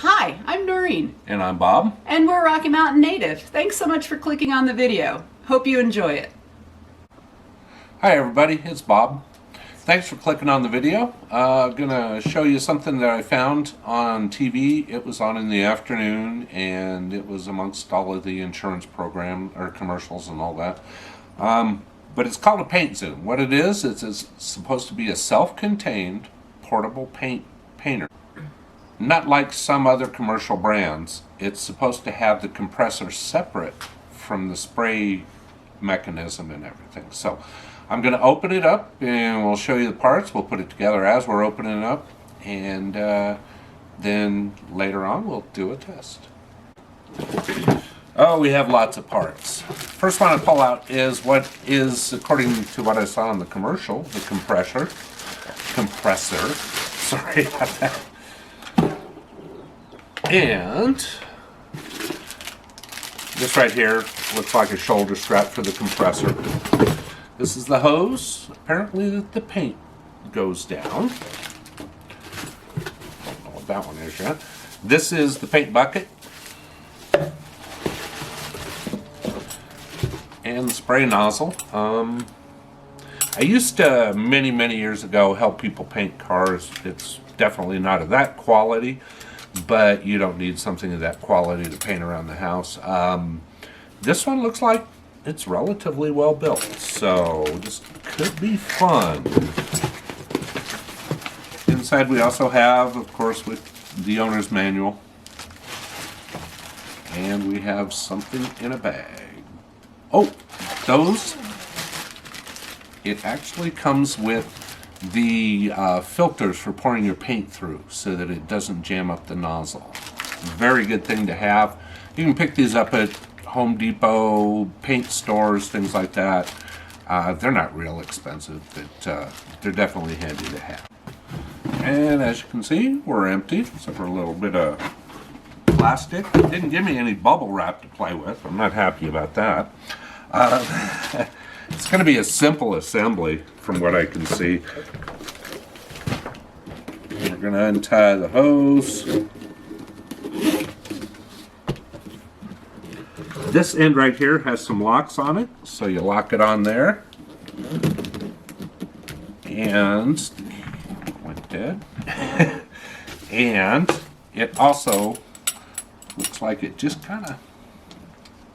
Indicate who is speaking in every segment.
Speaker 1: Hi, I'm Noreen.
Speaker 2: And I'm Bob.
Speaker 1: And we're Rocky Mountain Native. Thanks so much for clicking on the video. Hope you enjoy it.
Speaker 2: Hi everybody, it's Bob. Thanks for clicking on the video. I'm gonna show you something that I found on TV. It was on in the afternoon and it was amongst all of the insurance program or commercials and all that. But it's called a paint zoom. What it is, it's supposed to be a self-contained portable painter. Not like some other commercial brands. It's supposed to have the compressor separate from the spray mechanism and everything. So I'm going to open it up and we'll show you the parts. We'll put it together as we're opening it up, and then later on we'll do a test. Oh, we have lots of parts. First one I pull out is what is, according to what I saw in the commercial, the compressor. Sorry about that. And this right here looks like a shoulder strap for the compressor. This is the hose. Apparently that the paint goes down. Don't know what that one is yet. This is the paint bucket. And the spray nozzle. I used to, many years ago, help people paint cars. It's definitely not of that quality, but you don't need something of that quality to paint around the house. This one looks like it's relatively well built, so this could be fun. Inside we also have, of course, with the owner's manual, and we have something in a bag. Oh, those, it actually comes with the filters for pouring your paint through so that it doesn't jam up the nozzle. Very good thing to have. You can pick these up at Home Depot, paint stores, things like that. They're not real expensive, but they're definitely handy to have. And as you can see, we're empty, except for a little bit of plastic. It didn't give me any bubble wrap to play with. I'm not happy about that. It's going to be a simple assembly from what I can see. We're going to untie the hose. This end right here has some locks on it, so you lock it on there. And went dead. And it also looks like it just kind of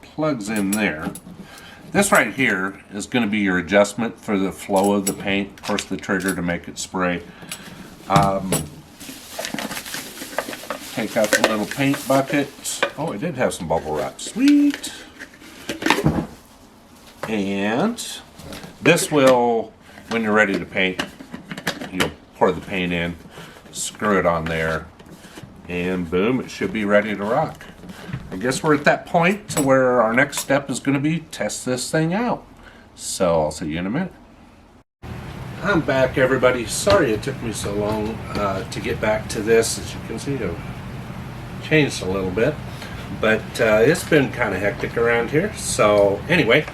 Speaker 2: plugs in there. This right here is going to be your adjustment for the flow of the paint. Of course, the trigger to make it spray. Take out the little paint bucket. Oh, it did have some bubble wrap. Sweet. And this will, when you're ready to paint, you'll pour the paint in, screw it on there, and boom, it should be ready to rock. I guess we're at that point to where our next step is going to be test this thing out. So I'll see you in a minute. I'm back, everybody. Sorry it took me so long to get back to this. As you can see, I've changed a little bit, but it's been kind of hectic around here. So anyway,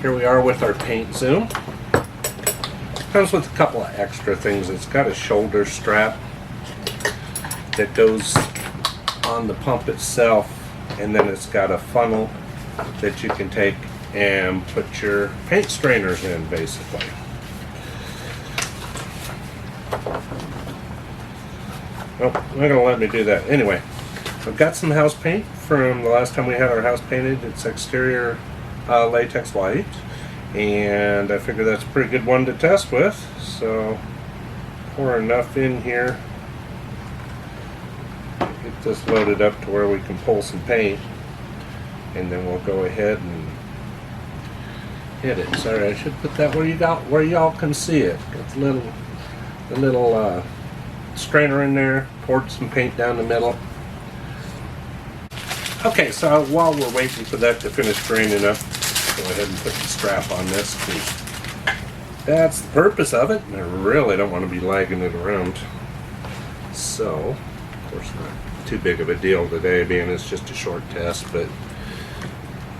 Speaker 2: here we are with our paint zoom. Comes with a couple of extra things. It's got a shoulder strap that goes on the pump itself, and then it's got a funnel that you can take and put your paint strainers in, basically. Oh, not gonna let me do that. Anyway, I've got some house paint from the last time we had our house painted. It's exterior latex white, and I figure that's a pretty good one to test with. So pour enough in here. Get this loaded up to where we can pull some paint, and then we'll go ahead and hit it. Sorry, I should put that where y'all can see it. Got the little strainer in there. Poured some paint down the middle. Okay, so while we're waiting for that to finish draining up, go ahead and put the strap on this, because that's the purpose of it, and I really don't want to be lagging it around. So, of course, not too big of a deal today, being it's just a short test, but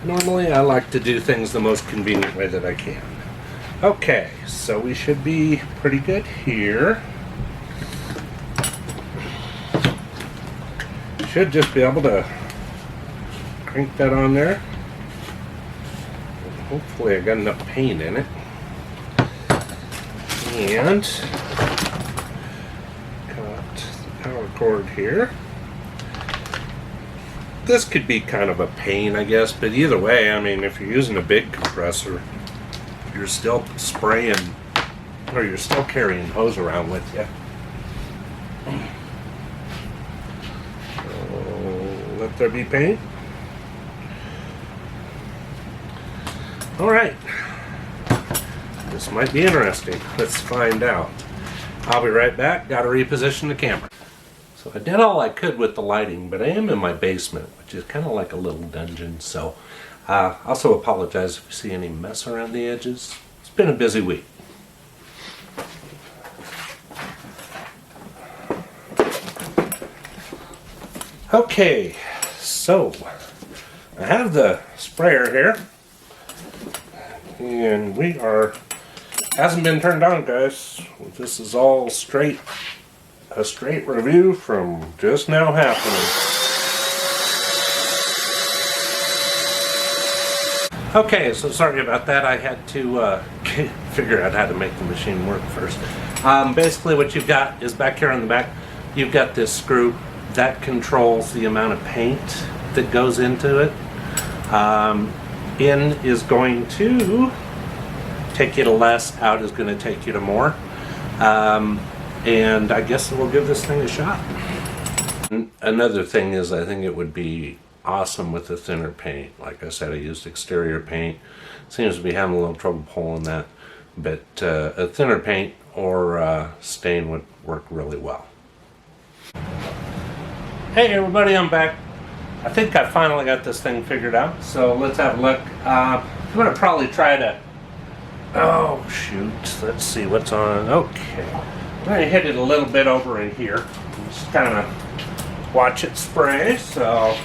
Speaker 2: normally I like to do things the most convenient way that I can. Okay, so we should be pretty good here. should just be able to crank that on there. Hopefully I got enough paint in it. And got the power cord here. This could be kind of a pain, I guess, but either way, I mean, if you're using a big compressor, you're still spraying, or you're still carrying hose around with you. So, let there be paint. All right. This might be interesting. Let's find out. I'll be right back. Got to reposition the camera. So I did all I could with the lighting, but I am in my basement, which is kind of like a little dungeon. So also apologize if you see any mess around the edges. It's been a busy week. Okay, so I have the sprayer here, and we are, hasn't been turned on, guys. This is all a straight review from just now happening. Okay, so sorry about that. I had to figure out how to make the machine work first. Basically what you've got is back here on the back, you've got this screw that controls the amount of paint that goes into it. In is going to take you to less, out is going to take you to more. And I guess we'll give this thing a shot. Another thing is, I think it would be awesome with a thinner paint. Like I said, I used exterior paint. Seems to be having a little trouble pulling that. But a thinner paint or stain would work really well. Hey everybody, I'm back. I think I finally got this thing figured out. So let's have a look. I'm going to probably try to... Oh shoot, let's see what's on. Okay. I'm going to hit it a little bit over in here. Just kind of watch it spray. So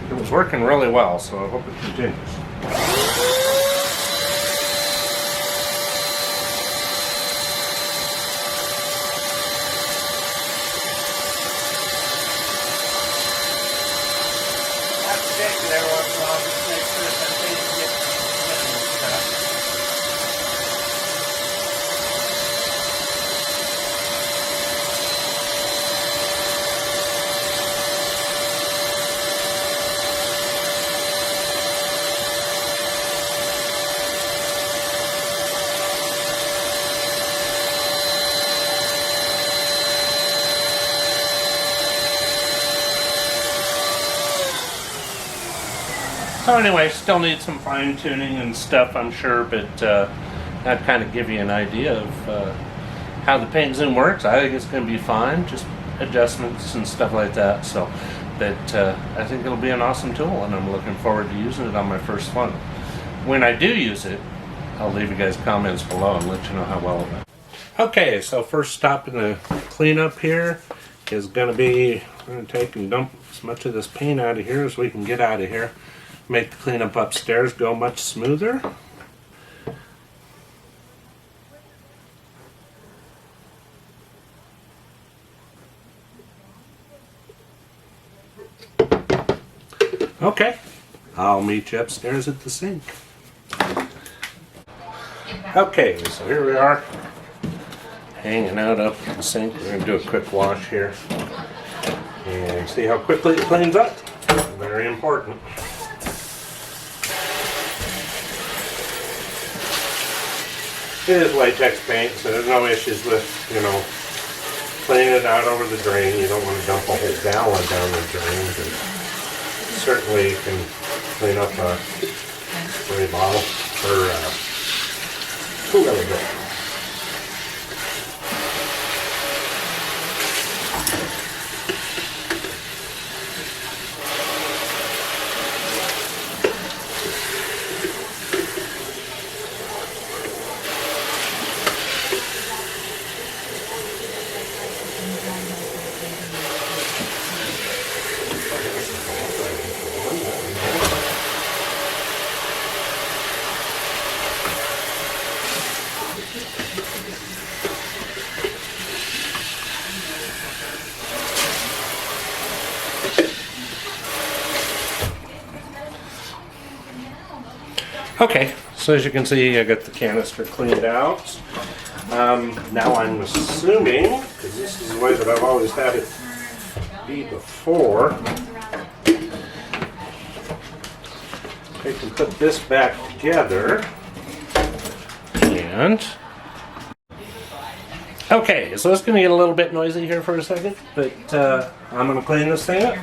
Speaker 2: it was working really well, so I hope it continues. So anyway, still need some fine tuning and stuff, I'm sure, but that kind of give you an idea of how the paint zoom works. I think it's going to be fine, just adjustments and stuff like that. So, but I think it'll be an awesome tool, and I'm looking forward to using it on my first one. When I do use it, I'll leave you guys comments below and let you know how well it went. Okay, so first stop in the cleanup here is going to be, we're going to take and dump as much of this paint out of here as we can get out of here. Make the cleanup upstairs go much smoother. Okay, I'll meet you upstairs at the sink. Okay, so here we are, hanging out up at the sink. We're going to do a quick wash here and see how quickly it cleans up. Very important. It is latex paint, so there's no issues with, you know, cleaning it out over the drain. You don't want to dump a whole gallon down the drain, but certainly you can clean up a spray bottle or a really good. Okay, so as you can see, I got the canister cleaned out. Now I'm assuming, because this is the way that I've always had it be before, I can put this back together. And okay, so it's going to get a little bit noisy here for a second, but I'm going to clean this thing up.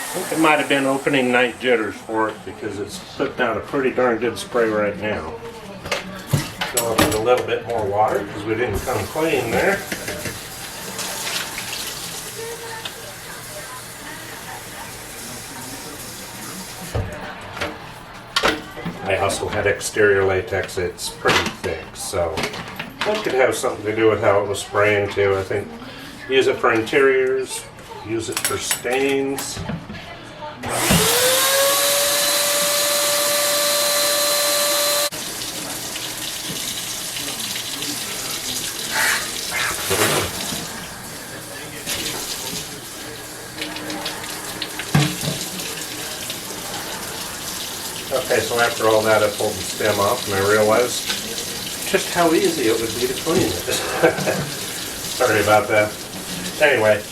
Speaker 2: I think it might have been opening night jitters for it because it's putting out a pretty darn good spray right now. Fill up with a little bit more water because we didn't come clean there. I also had exterior latex, it's pretty thick, so that could have something to do with how it was spraying too. I think use it for interiors, use it for stains. Okay, so after all that, I pulled the stem off and I realized just how easy it would be to clean it. Sorry about that. Anyway,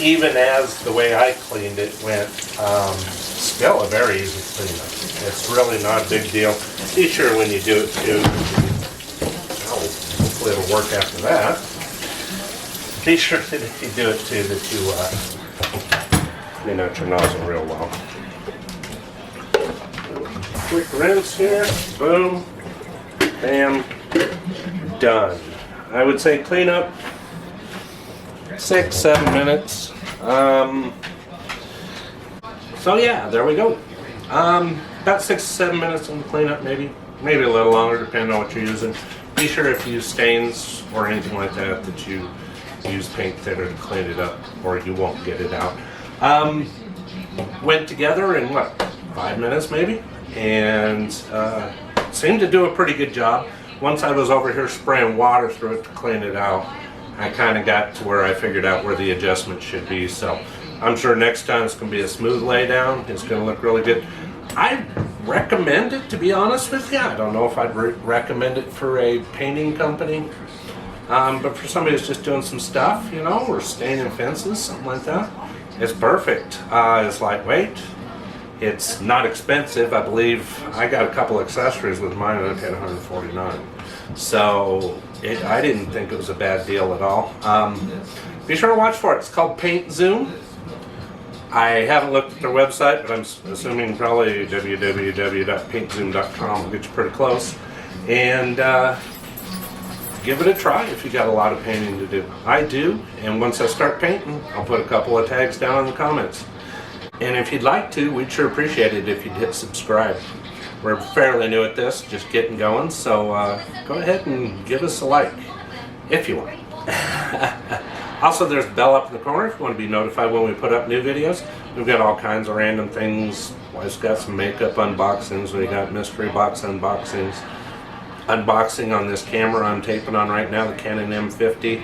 Speaker 2: even as the way I cleaned it went, still a very easy cleanup. It's really not a big deal. Be sure when you do it too, hopefully it'll work after that. Be sure that if you do it too that you clean out your nozzle real well. Quick rinse here, boom, bam, done. I would say clean up 6-7 minutes. So yeah, there we go. About 6 to 7 minutes on the cleanup, maybe a little longer, depending on what you're using. Be sure if you use stains or anything like that that you use paint thinner to clean it up, or you won't get it out. Went together in what, 5 minutes maybe, and seemed to do a pretty good job. Once I was over here spraying water through it to clean it out, I kind of got to where I figured out where the adjustment should be. So I'm sure next time it's going to be a smooth lay down. It's going to look really good. I recommend it, to be honest with you. I don't know if I'd recommend it for a painting company, but for somebody who's just doing some stuff, you know, or staining fences, something like that, it's perfect. It's lightweight. It's not expensive. I believe I got a couple accessories with mine and I paid $149. So I didn't think it was a bad deal at all. Be sure to watch for it. It's called Paint Zoom. I haven't looked at their website, but I'm assuming probably www.paintzoom.com will get you pretty close. And give it a try if you got a lot of painting to do. I do, and once I start painting, I'll put a couple of tags down in the comments. And if you'd like to, we'd sure appreciate it if you'd hit subscribe. We're fairly new at this, just getting going, so go ahead and give us a like, if you want. Also, there's the bell up in the corner if you want to be notified when we put up new videos. We've got all kinds of random things. Wife's got some makeup unboxings. We got mystery box unboxings. Unboxing on this camera I'm taping on right now, the Canon M50.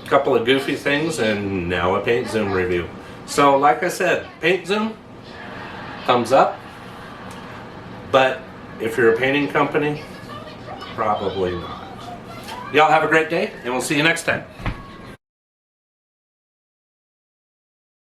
Speaker 2: Couple of goofy things, and now a Paint Zoom review. So, like I said, Paint Zoom, thumbs up. But if you're a painting company, probably not. Y'all have a great day, and we'll see you next time.